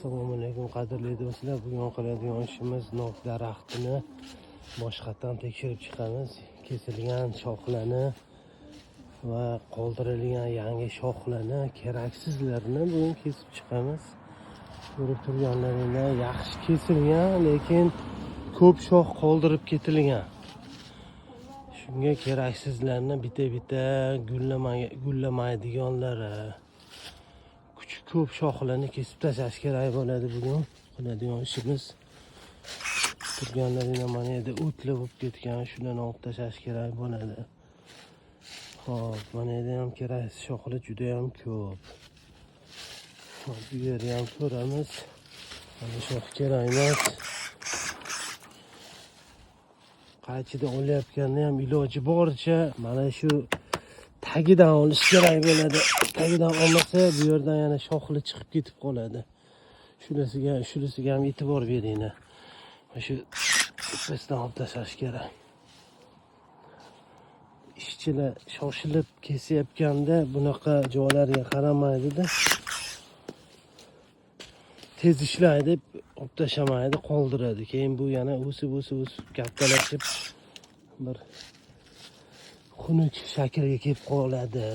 Assalomu alaykum qadrli do'stlar. Bugun qiladigan ishimiz nok daraxtini boshqatdan tekshirib chiqamiz. Kesilgan shoxlarni va qoldirilgan yangi shoxlarni, keraksizlarini bugun kesib chiqamiz. Ko'rib turganlaringizda yaxshi kesilgan, lekin ko'p shox qoldirib ketilgan. Shunga keraksizlarni bitta gullamaydiganlari, ko'p shoxlarni kesib tashlash kerak bo'ladi. Bugun qiladigan ishimiz turganlaringda mana yerda o'tlar bo'lib ketgan, shularni olib tashlash kerak bo'ladi. Xo'p, mana yerda ham keraksiz shoxlar juda ham ko'p. Hop, bu yerni ham ko'ramiz. Mana shox kerak emas. Qaychida olayotganda ham iloji boricha mana shu tagidan olish kerak bo'ladi. Tagidan olmasa bu yerdan yana shoxli chiqib ketib qoladi. Shunisiga ham e'tibor beringlar. Shu tepasidan olib tashlash kerak. Ishchilar shoshilib kesayotganda bunaqa joylarga qaramaydi-da. Tez ishlaydi deb olib tashlamaydi, qoldiradi. Keyin bu yana o'sib kattalashib bir xunuk shaklga kelib qoladi.